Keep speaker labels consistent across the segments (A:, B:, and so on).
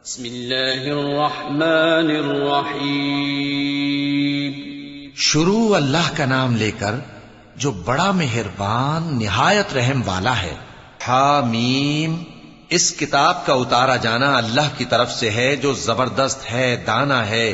A: بسم اللہ الرحمن الرحیم۔
B: شروع اللہ کا نام لے کر جو بڑا مہربان نہایت رحم والا ہے۔ حامیم، اس کتاب کا اتارا جانا اللہ کی طرف سے ہے جو زبردست ہے، دانا ہے،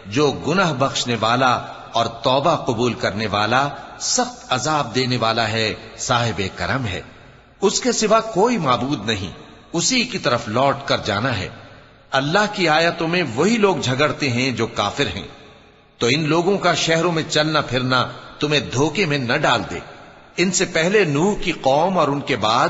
B: جو گناہ بخشنے والا اور توبہ قبول کرنے والا، سخت عذاب دینے والا ہے، صاحب کرم ہے۔ اس کے سوا کوئی معبود نہیں، اسی کی طرف لوٹ کر جانا ہے۔ اللہ کی آیتوں میں وہی لوگ جھگڑتے ہیں جو کافر ہیں، تو ان لوگوں کا شہروں میں چلنا پھرنا تمہیں دھوکے میں نہ ڈال دے۔ ان سے پہلے نوح کی قوم اور ان کے بعد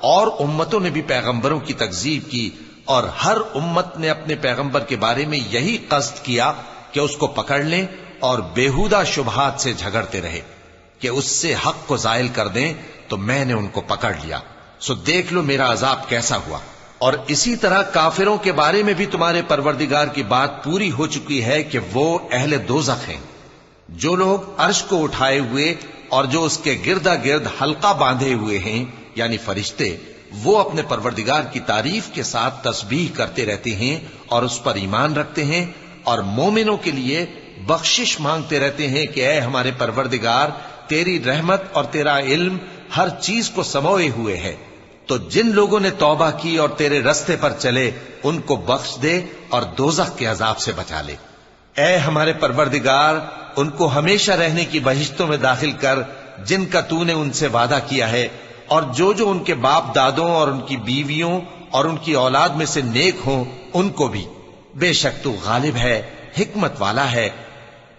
B: اور امتوں نے بھی پیغمبروں کی تکذیب کی، اور ہر امت نے اپنے پیغمبر کے بارے میں یہی قصد کیا کہ اس کو پکڑ لیں اور بیہودہ شبہات سے جھگڑتے رہے کہ اس سے حق کو زائل کر دیں، تو میں نے ان کو پکڑ لیا، سو دیکھ لو میرا عذاب کیسا ہوا۔ اور اسی طرح کافروں کے بارے میں بھی تمہارے پروردگار کی بات پوری ہو چکی ہے کہ وہ اہل دوزخ ہیں۔ جو لوگ عرش کو اٹھائے ہوئے اور جو اس کے گردا گرد حلقہ باندھے ہوئے ہیں یعنی فرشتے، وہ اپنے پروردگار کی تعریف کے ساتھ تسبیح کرتے رہتے ہیں اور اس پر ایمان رکھتے ہیں، اور مومنوں کے لیے بخشش مانگتے رہتے ہیں کہ اے ہمارے پروردگار، تیری رحمت اور تیرا علم ہر چیز کو سموئے ہوئے ہے، تو جن لوگوں نے توبہ کی اور تیرے رستے پر چلے ان کو بخش دے اور دوزخ کے عذاب سے بچا لے۔ اے ہمارے پروردگار، ان کو ہمیشہ رہنے کی بہشتوں میں داخل کر جن کا تو نے ان سے وعدہ کیا ہے، اور جو ان کے باپ دادوں اور ان کی بیویوں اور ان کی اولاد میں سے نیک ہوں ان کو بھی۔ بے شک تو غالب ہے، حکمت والا ہے۔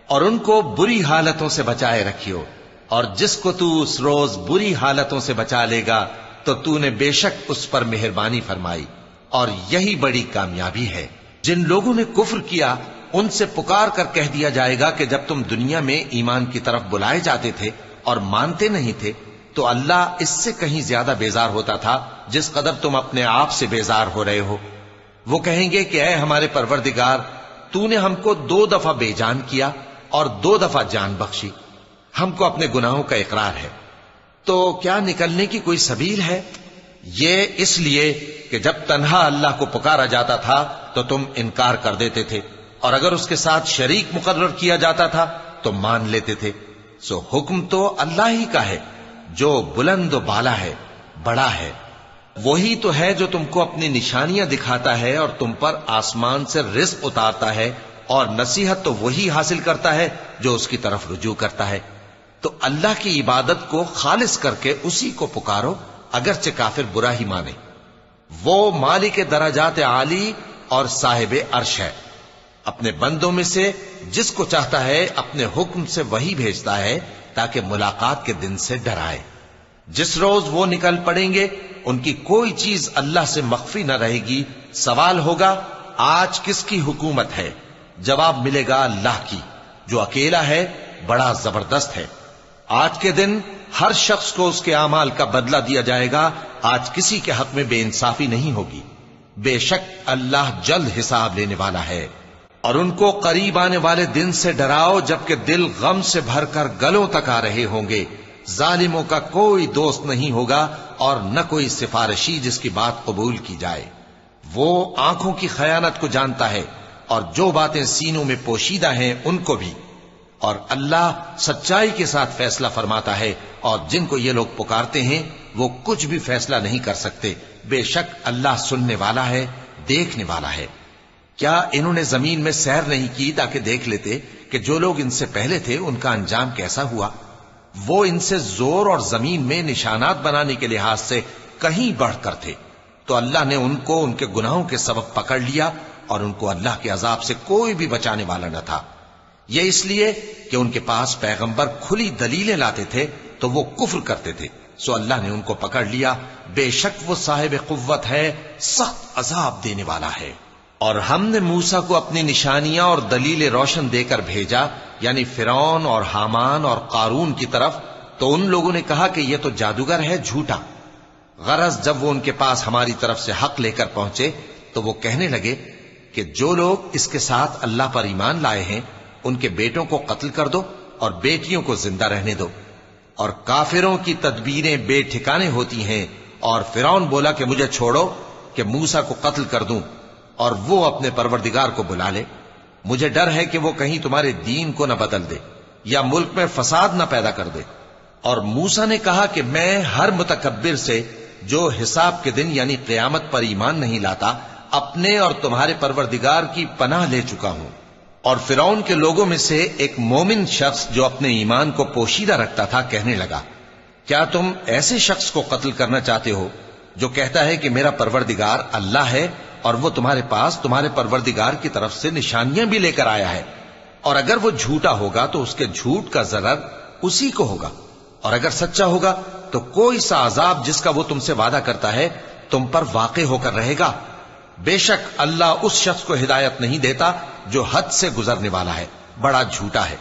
B: اور ان کو بری حالتوں سے بچائے رکھیو، اور جس کو تو اس روز بری حالتوں سے بچا لے گا تو تو نے بے شک اس پر مہربانی فرمائی، اور یہی بڑی کامیابی ہے۔ جن لوگوں نے کفر کیا ان سے پکار کر کہہ دیا جائے گا کہ جب تم دنیا میں ایمان کی طرف بلائے جاتے تھے اور مانتے نہیں تھے تو اللہ اس سے کہیں زیادہ بیزار ہوتا تھا جس قدر تم اپنے آپ سے بیزار ہو رہے ہو۔ وہ کہیں گے کہ اے ہمارے پروردگار، تو نے ہم کو 2 دفعہ بے جان کیا اور 2 دفعہ جان بخشی، ہم کو اپنے گناہوں کا اقرار ہے، تو کیا نکلنے کی کوئی سبیل ہے؟ یہ اس لیے کہ جب تنہا اللہ کو پکارا جاتا تھا تو تم انکار کر دیتے تھے، اور اگر اس کے ساتھ شریک مقرر کیا جاتا تھا تو مان لیتے تھے۔ سو حکم تو اللہ ہی کا ہے جو بلند و بالا ہے، بڑا ہے۔ وہی تو ہے جو تم کو اپنی نشانیاں دکھاتا ہے اور تم پر آسمان سے رزق اتارتا ہے، اور نصیحت تو وہی حاصل کرتا ہے جو اس کی طرف رجوع کرتا ہے۔ تو اللہ کی عبادت کو خالص کر کے اسی کو پکارو، اگرچہ کافر برا ہی مانے۔ وہ مالک درجات عالی اور صاحب عرش ہے، اپنے بندوں میں سے جس کو چاہتا ہے اپنے حکم سے وہی بھیجتا ہے تاکہ ملاقات کے دن سے ڈرائے۔ جس روز وہ نکل پڑیں گے ان کی کوئی چیز اللہ سے مخفی نہ رہے گی۔ سوال ہوگا آج کس کی حکومت ہے؟ جواب ملے گا اللہ کی، جو اکیلا ہے، بڑا زبردست ہے۔ آج کے دن ہر شخص کو اس کے اعمال کا بدلہ دیا جائے گا۔ آج کسی کے حق میں بے انصافی نہیں ہوگی۔ بے شک اللہ جلد حساب لینے والا ہے۔ اور ان کو قریب آنے والے دن سے ڈراؤ جبکہ دل غم سے بھر کر گلوں تک آ رہے ہوں گے۔ ظالموں کا کوئی دوست نہیں ہوگا اور نہ کوئی سفارشی جس کی بات قبول کی جائے۔ وہ آنکھوں کی خیانت کو جانتا ہے اور جو باتیں سینوں میں پوشیدہ ہیں ان کو بھی۔ اور اللہ سچائی کے ساتھ فیصلہ فرماتا ہے، اور جن کو یہ لوگ پکارتے ہیں وہ کچھ بھی فیصلہ نہیں کر سکتے۔ بے شک اللہ سننے والا ہے، دیکھنے والا ہے۔ کیا انہوں نے زمین میں سیر نہیں کی تاکہ دیکھ لیتے کہ جو لوگ ان سے پہلے تھے ان کا انجام کیسا ہوا؟ وہ ان سے زور اور زمین میں نشانات بنانے کے لحاظ سے کہیں بڑھ کر تھے، تو اللہ نے ان کو ان کے گناہوں کے سبب پکڑ لیا، اور ان کو اللہ کے عذاب سے کوئی بھی بچانے والا نہ تھا۔ یہ اس لیے کہ ان کے پاس پیغمبر کھلی دلیلیں لاتے تھے تو وہ کفر کرتے تھے، سو اللہ نے ان کو پکڑ لیا۔ بے شک وہ صاحب قوت ہے، سخت عذاب دینے والا ہے۔ اور ہم نے موسیٰ کو اپنی نشانیاں اور دلیل روشن دے کر بھیجا، یعنی فرعون اور حامان اور قارون کی طرف، تو ان لوگوں نے کہا کہ یہ تو جادوگر ہے، جھوٹا۔ غرض جب وہ ان کے پاس ہماری طرف سے حق لے کر پہنچے تو وہ کہنے لگے کہ جو لوگ اس کے ساتھ اللہ پر ایمان لائے ہیں ان کے بیٹوں کو قتل کر دو اور بیٹیوں کو زندہ رہنے دو۔ اور کافروں کی تدبیریں بے ٹھکانے ہوتی ہیں، اور فرعون بولا کہ مجھے چھوڑو کہ موسیٰ کو قتل کر دوں، اور وہ اپنے پروردگار کو بلا لے. مجھے ڈر ہے کہ وہ کہیں تمہارے دین کو نہ بدل دے یا ملک میں فساد نہ پیدا کر دے. اور موسیٰ نے کہا کہ میں ہر متکبر سے جو حساب کے دن یعنی قیامت پر ایمان نہیں لاتا اپنے اور تمہارے پروردگار کی پناہ لے چکا ہوں. اور فرعون کے لوگوں میں سے ایک مومن شخص جو اپنے ایمان کو پوشیدہ رکھتا تھا کہنے لگا، کیا تم ایسے شخص کو قتل کرنا چاہتے ہو جو کہتا ہے کہ میرا پروردگار اللہ ہے اور وہ تمہارے پاس تمہارے پروردگار کی طرف سے نشانیاں بھی لے کر آیا ہے؟ اور اگر وہ جھوٹا ہوگا تو اس کے جھوٹ کا ضرر اسی کو ہوگا، اور اگر سچا ہوگا تو کوئی سا عذاب جس کا وہ تم سے وعدہ کرتا ہے تم پر واقع ہو کر رہے گا. بے شک اللہ اس شخص کو ہدایت نہیں دیتا جو حد سے گزرنے والا ہے، بڑا جھوٹا ہے.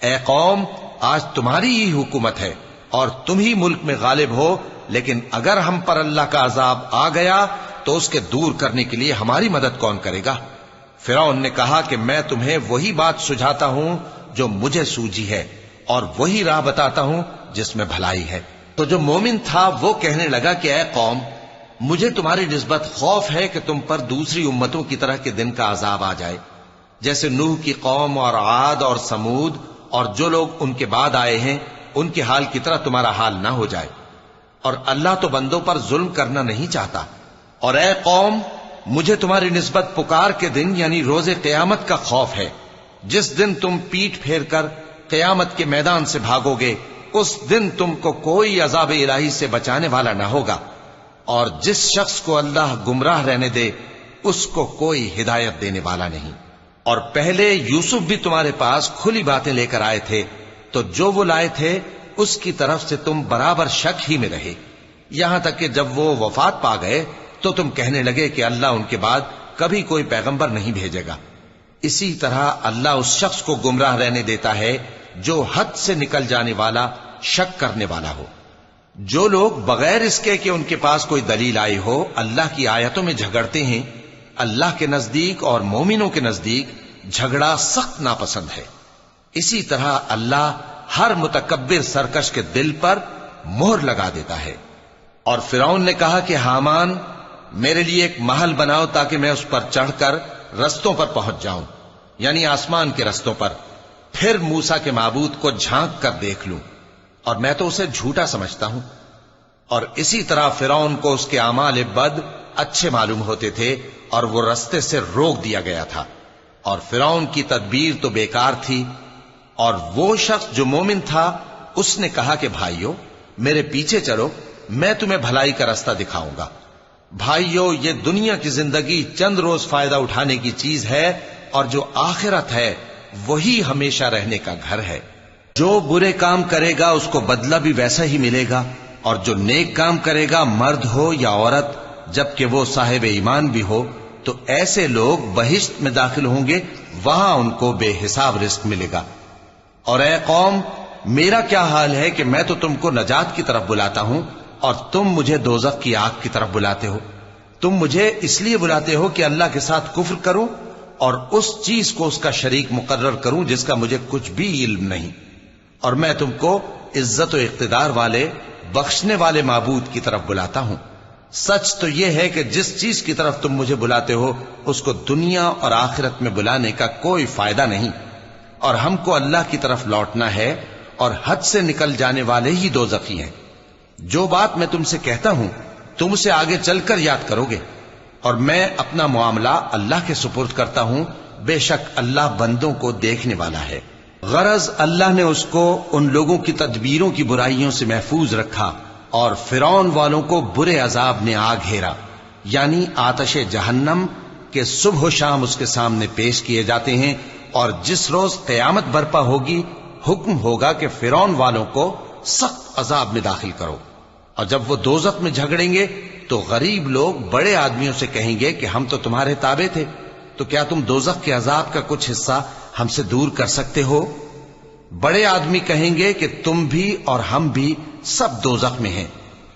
B: اے قوم، آج تمہاری ہی حکومت ہے اور تم ہی ملک میں غالب ہو، لیکن اگر ہم پر اللہ کا عذاب آ گیا تو اس کے دور کرنے کے لیے ہماری مدد کون کرے گا؟ فرعون نے کہا کہ میں تمہیں وہی بات سجھاتا ہوں جو مجھے سوجھی ہے اور وہی راہ بتاتا ہوں جس میں بھلائی ہے. تو جو مومن تھا وہ کہنے لگا کہ اے قوم، مجھے تمہاری نسبت خوف ہے کہ تم پر دوسری امتوں کی طرح کے دن کا عذاب آ جائے، جیسے نوح کی قوم اور عاد اور سمود اور جو لوگ ان کے بعد آئے ہیں ان کے حال کی طرح تمہارا حال نہ ہو جائے. اور اللہ تو بندوں پر ظلم کرنا نہیں چاہتا. اور اے قوم، مجھے تمہاری نسبت پکار کے دن یعنی روز قیامت کا خوف ہے، جس دن تم پیٹ پھیر کر قیامت کے میدان سے بھاگو گے. اس دن تم کو کوئی عذاب الہی سے بچانے والا نہ ہوگا، اور جس شخص کو اللہ گمراہ رہنے دے اس کو کوئی ہدایت دینے والا نہیں. اور پہلے یوسف بھی تمہارے پاس کھلی باتیں لے کر آئے تھے، تو جو وہ لائے تھے اس کی طرف سے تم برابر شک ہی میں رہے، یہاں تک کہ جب وہ وفات پا گئے تو تم کہنے لگے کہ اللہ ان کے بعد کبھی کوئی پیغمبر نہیں بھیجے گا. اسی طرح اللہ اس شخص کو گمراہ رہنے دیتا ہے جو حد سے نکل جانے والا، شک کرنے والا ہو. جو لوگ بغیر اس کے کہ ان کے پاس کوئی دلیل آئی ہو اللہ کی آیتوں میں جھگڑتے ہیں، اللہ کے نزدیک اور مومنوں کے نزدیک جھگڑا سخت ناپسند ہے. اسی طرح اللہ ہر متکبر سرکش کے دل پر مہر لگا دیتا ہے. اور فرعون نے کہا کہ حامان، میرے لیے ایک محل بناؤ تاکہ میں اس پر چڑھ کر رستوں پر پہنچ جاؤں، یعنی آسمان کے رستوں پر، پھر موسیٰ کے معبود کو جھانک کر دیکھ لوں، اور میں تو اسے جھوٹا سمجھتا ہوں. اور اسی طرح فرعون کو اس کے اعمال بد اچھے معلوم ہوتے تھے اور وہ رستے سے روک دیا گیا تھا. اور فرعون کی تدبیر تو بیکار تھی. اور وہ شخص جو مومن تھا اس نے کہا کہ بھائیو، میرے پیچھے چلو، میں تمہیں بھلائی کا رستہ دکھاؤں گا. بھائیو، یہ دنیا کی زندگی چند روز فائدہ اٹھانے کی چیز ہے، اور جو آخرت ہے وہی ہمیشہ رہنے کا گھر ہے. جو برے کام کرے گا اس کو بدلہ بھی ویسا ہی ملے گا، اور جو نیک کام کرے گا مرد ہو یا عورت جبکہ وہ صاحب ایمان بھی ہو تو ایسے لوگ بہشت میں داخل ہوں گے، وہاں ان کو بے حساب رزق ملے گا. اور اے قوم، میرا کیا حال ہے کہ میں تو تم کو نجات کی طرف بلاتا ہوں اور تم مجھے دوزخ کی آگ کی طرف بلاتے ہو. تم مجھے اس لیے بلاتے ہو کہ اللہ کے ساتھ کفر کروں اور اس چیز کو اس کا شریک مقرر کروں جس کا مجھے کچھ بھی علم نہیں. اور میں تم کو عزت و اقتدار والے بخشنے والے معبود کی طرف بلاتا ہوں. سچ تو یہ ہے کہ جس چیز کی طرف تم مجھے بلاتے ہو اس کو دنیا اور آخرت میں بلانے کا کوئی فائدہ نہیں، اور ہم کو اللہ کی طرف لوٹنا ہے، اور حد سے نکل جانے والے ہی دوزخی ہیں. جو بات میں تم سے کہتا ہوں تم اسے آگے چل کر یاد کرو گے، اور میں اپنا معاملہ اللہ کے سپرد کرتا ہوں. بے شک اللہ بندوں کو دیکھنے والا ہے. غرض اللہ نے اس کو ان لوگوں کی تدبیروں کی برائیوں سے محفوظ رکھا، اور فرعون والوں کو برے عذاب نے آ گھیرا، یعنی آتش جہنم کے صبح و شام اس کے سامنے پیش کیے جاتے ہیں. اور جس روز قیامت برپا ہوگی حکم ہوگا کہ فرعون والوں کو سخت عذاب میں داخل کرو. اور جب وہ دوزخ میں جھگڑیں گے تو غریب لوگ بڑے آدمیوں سے کہیں گے کہ ہم تو تمہارے تابع تھے، تو کیا تم دوزخ کے عذاب کا کچھ حصہ ہم سے دور کر سکتے ہو؟ بڑے آدمی کہیں گے کہ تم بھی اور ہم بھی سب دوزخ میں ہیں.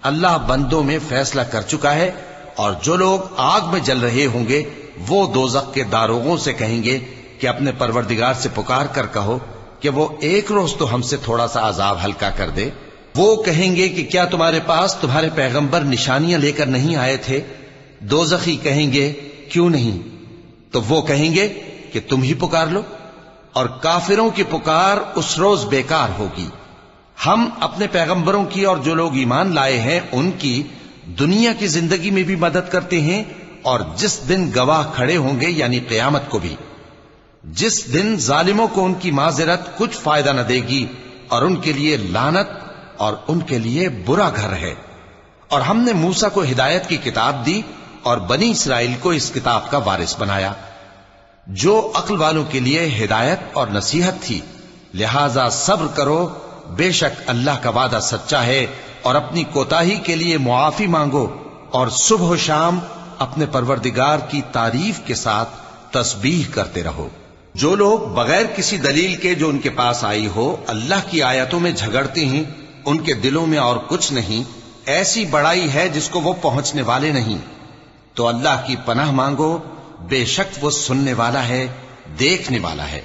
B: اللہ بندوں میں فیصلہ کر چکا ہے. اور جو لوگ آگ میں جل رہے ہوں گے وہ دوزخ کے داروغوں سے کہیں گے کہ اپنے پروردگار سے پکار کر کہو کہ وہ ایک روز تو ہم سے تھوڑا سا عذاب ہلکا کر دے. وہ کہیں گے کہ کیا تمہارے پاس تمہارے پیغمبر نشانیاں لے کر نہیں آئے تھے؟ دوزخی کہیں گے کیوں نہیں، تو وہ کہیں گے کہ تم ہی پکار لو، اور کافروں کی پکار اس روز بیکار ہوگی۔ ہم اپنے پیغمبروں کی اور جو لوگ ایمان لائے ہیں ان کی دنیا کی زندگی میں بھی مدد کرتے ہیں، اور جس دن گواہ کھڑے ہوں گے یعنی قیامت کو بھی، جس دن ظالموں کو ان کی معذرت کچھ فائدہ نہ دے گی، اور ان کے لیے لعنت اور ان کے لیے برا گھر ہے۔ اور ہم نے موسیٰ کو ہدایت کی کتاب دی اور بنی اسرائیل کو اس کتاب کا وارث بنایا، جو عقل والوں کے لیے ہدایت اور نصیحت تھی۔ لہذا صبر کرو، بے شک اللہ کا وعدہ سچا ہے، اور اپنی کوتاہی کے لیے معافی مانگو، اور صبح و شام اپنے پروردگار کی تعریف کے ساتھ تسبیح کرتے رہو۔ جو لوگ بغیر کسی دلیل کے جو ان کے پاس آئی ہو اللہ کی آیتوں میں جھگڑتے ہیں، ان کے دلوں میں اور کچھ نہیں، ایسی بڑائی ہے جس کو وہ پہنچنے والے نہیں۔ تو اللہ کی پناہ مانگو، بے شک وہ سننے والا ہے، دیکھنے والا ہے۔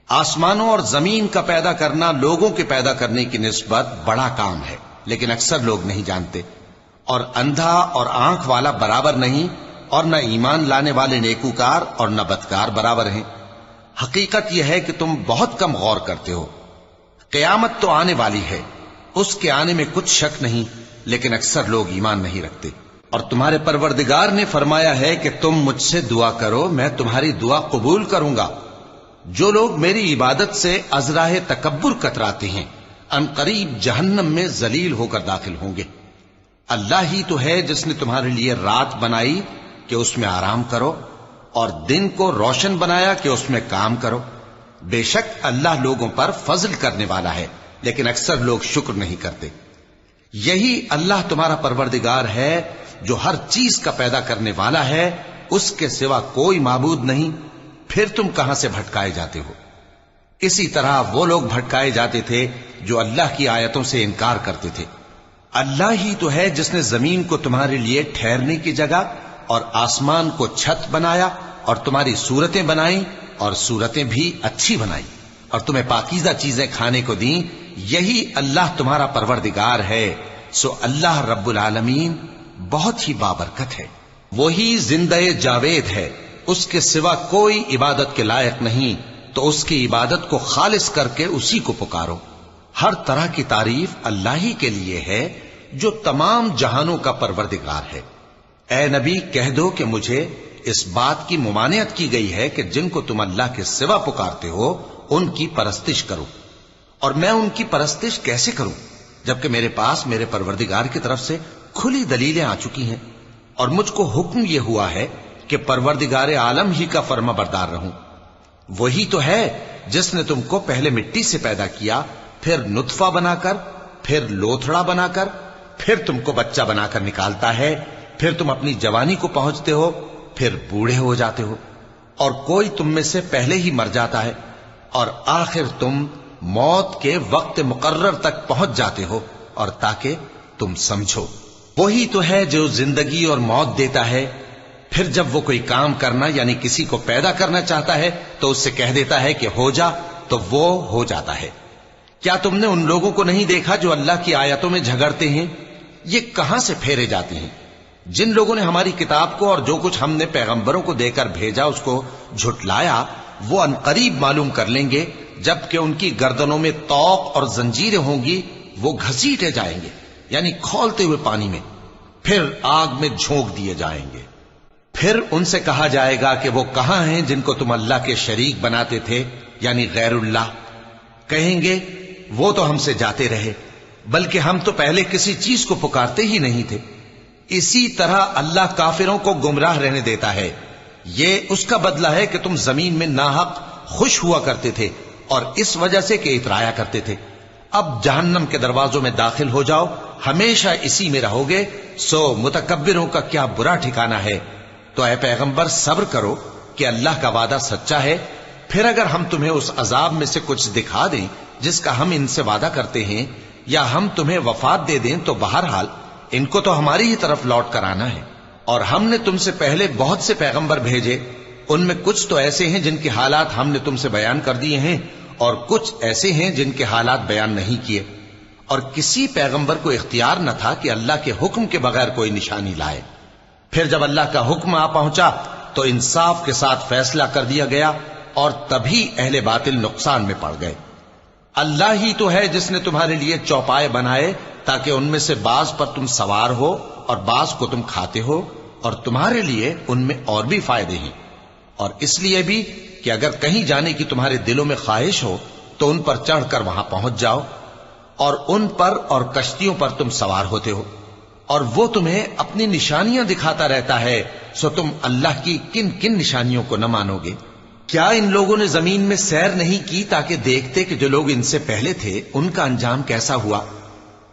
B: آسمانوں اور زمین کا پیدا کرنا لوگوں کے پیدا کرنے کی نسبت بڑا کام ہے، لیکن اکثر لوگ نہیں جانتے۔ اور اندھا اور آنکھ والا برابر نہیں، اور نہ ایمان لانے والے نیکوکار اور نہ بدکار برابر ہیں۔ حقیقت یہ ہے کہ تم بہت کم غور کرتے ہو۔ قیامت تو آنے والی ہے، اس کے آنے میں کچھ شک نہیں، لیکن اکثر لوگ ایمان نہیں رکھتے۔ اور تمہارے پروردگار نے فرمایا ہے کہ تم مجھ سے دعا کرو، میں تمہاری دعا قبول کروں گا۔ جو لوگ میری عبادت سے ازراہ تکبر کتراتے ہیں، ان قریب جہنم میں ذلیل ہو کر داخل ہوں گے۔ اللہ ہی تو ہے جس نے تمہارے لیے رات بنائی کہ اس میں آرام کرو، اور دن کو روشن بنایا کہ اس میں کام کرو۔ بے شک اللہ لوگوں پر فضل کرنے والا ہے، لیکن اکثر لوگ شکر نہیں کرتے۔ یہی اللہ تمہارا پروردگار ہے جو ہر چیز کا پیدا کرنے والا ہے، اس کے سوا کوئی معبود نہیں، پھر تم کہاں سے بھٹکائے جاتے ہو؟ اسی طرح وہ لوگ بھٹکائے جاتے تھے جو اللہ کی آیتوں سے انکار کرتے تھے۔ اللہ ہی تو ہے جس نے زمین کو تمہارے لیے ٹھہرنے کی جگہ اور آسمان کو چھت بنایا، اور تمہاری صورتیں بنائیں اور صورتیں بھی اچھی بنائی، اور تمہیں پاکیزہ چیزیں کھانے کو دیں۔ یہی اللہ تمہارا پروردگار ہے، سو اللہ رب العالمین بہت ہی بابرکت ہے۔ وہی زندہ جاوید ہے، اس کے سوا کوئی عبادت کے لائق نہیں، تو اس کی عبادت کو خالص کر کے اسی کو پکارو۔ ہر طرح کی تعریف اللہ ہی کے لیے ہے جو تمام جہانوں کا پروردگار ہے۔ اے نبی کہہ دو کہ مجھے اس بات کی ممانعت کی گئی ہے کہ جن کو تم اللہ کے سوا پکارتے ہو ان کی پرستش کرو، اور میں ان کی پرستش کیسے کروں جبکہ میرے پاس میرے پروردگار کی طرف سے کھلی دلیلیں آ چکی ہیں، اور مجھ کو حکم یہ ہوا ہے کہ پروردگار عالم ہی کا فرما بردار رہوں۔ وہی تو ہے جس نے تم کو پہلے مٹی سے پیدا کیا، پھر نطفہ بنا کر، پھر لوتھڑا بنا کر، پھر تم کو بچہ بنا کر نکالتا ہے، پھر تم اپنی جوانی کو پہنچتے ہو، پھر بوڑھے ہو جاتے ہو، اور کوئی تم میں سے پہلے ہی مر جاتا ہے، اور آخر تم موت کے وقت مقرر تک پہنچ جاتے ہو، اور تاکہ تم سمجھو۔ وہی تو ہے جو زندگی اور موت دیتا ہے، پھر جب وہ کوئی کام کرنا یعنی کسی کو پیدا کرنا چاہتا ہے تو اس سے کہہ دیتا ہے کہ ہو جا، تو وہ ہو جاتا ہے۔ کیا تم نے ان لوگوں کو نہیں دیکھا جو اللہ کی آیتوں میں جھگڑتے ہیں؟ یہ کہاں سے پھیرے جاتے ہیں؟ جن لوگوں نے ہماری کتاب کو اور جو کچھ ہم نے پیغمبروں کو دے کر بھیجا اس کو جھٹلایا، وہ انقریب معلوم کر لیں گے جبکہ ان کی گردنوں میں طوق اور زنجیریں ہوں گی، وہ گھسیٹے جائیں گے یعنی کھولتے ہوئے پانی میں، پھر آگ میں جھونک دیے جائیں گے۔ پھر ان سے کہا جائے گا کہ وہ کہاں ہیں جن کو تم اللہ کے شریک بناتے تھے یعنی غیر اللہ؟ کہیں گے وہ تو ہم سے جاتے رہے، بلکہ ہم تو پہلے کسی چیز کو پکارتے ہی نہیں تھے۔ اسی طرح اللہ کافروں کو گمراہ رہنے دیتا ہے۔ یہ اس کا بدلہ ہے کہ تم زمین میں ناحق خوش ہوا کرتے تھے، اور اس وجہ سے کہ اترایا کرتے تھے۔ اب جہنم کے دروازوں میں داخل ہو جاؤ، ہمیشہ اسی میں رہو گے، سو متکبروں کا کیا برا ٹھکانہ ہے۔ تو اے پیغمبر صبر کرو کہ اللہ کا وعدہ سچا ہے، پھر اگر ہم تمہیں اس عذاب میں سے کچھ دکھا دیں جس کا ہم ان سے وعدہ کرتے ہیں، یا ہم تمہیں وفات دے دیں، تو بہرحال ان کو تو ہماری ہی طرف لوٹ کر آنا ہے۔ اور ہم نے تم سے پہلے بہت سے پیغمبر بھیجے، ان میں کچھ تو ایسے ہیں جن کے حالات ہم نے تم سے بیان کر دیے ہیں، اور کچھ ایسے ہیں جن کے حالات بیان نہیں کیے، اور کسی پیغمبر کو اختیار نہ تھا کہ اللہ کے حکم کے بغیر کوئی نشانی لائے۔ پھر جب اللہ کا حکم آ پہنچا تو انصاف کے ساتھ فیصلہ کر دیا گیا اور تبھی اہل باطل نقصان میں پڑ گئے۔ اللہ ہی تو ہے جس نے تمہارے لیے چوپائے بنائے تاکہ ان میں سے بعض پر تم سوار ہو اور بعض کو تم کھاتے ہو، اور تمہارے لیے ان میں اور بھی فائدے ہیں، اور اس لیے بھی کہ اگر کہیں جانے کی تمہارے دلوں میں خواہش ہو تو ان پر چڑھ کر وہاں پہنچ جاؤ، اور ان پر اور کشتیوں پر تم سوار ہوتے ہو، اور وہ تمہیں اپنی نشانیاں دکھاتا رہتا ہے، سو تم اللہ کی کن کن نشانیوں کو نہ مانو گے؟ کیا ان لوگوں نے زمین میں سیر نہیں کی تاکہ دیکھتے کہ جو لوگ ان سے پہلے تھے ان کا انجام کیسا ہوا؟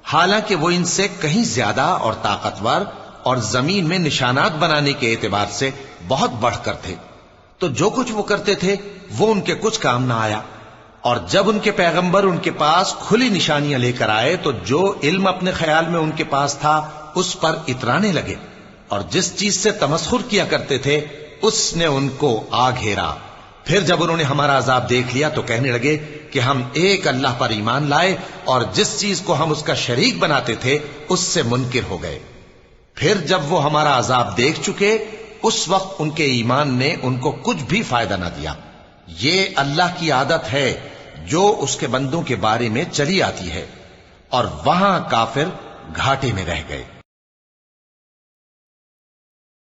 B: حالانکہ وہ ان سے کہیں زیادہ اور طاقتور اور زمین میں نشانات بنانے کے اعتبار سے بہت بڑھ کر تھے، تو جو کچھ وہ کرتے تھے وہ ان کے کچھ کام نہ آیا۔ اور جب ان کے پیغمبر ان کے پاس کھلی نشانیاں لے کر آئے تو جو علم اپنے خیال میں ان کے پاس تھا اس پر اترانے لگے، اور جس چیز سے تمسخر کیا کرتے تھے اس نے ان کو آ گھیرا۔ پھر جب انہوں نے ہمارا عذاب دیکھ لیا تو کہنے لگے کہ ہم ایک اللہ پر ایمان لائے، اور جس چیز کو ہم اس کا شریک بناتے تھے اس سے منکر ہو گئے۔ پھر جب وہ ہمارا عذاب دیکھ چکے اس وقت ان کے ایمان نے ان کو کچھ بھی فائدہ نہ دیا۔ یہ اللہ کی عادت ہے جو اس کے بندوں کے بارے میں چلی آتی ہے، اور وہاں کافر گھاٹے میں رہ گئے۔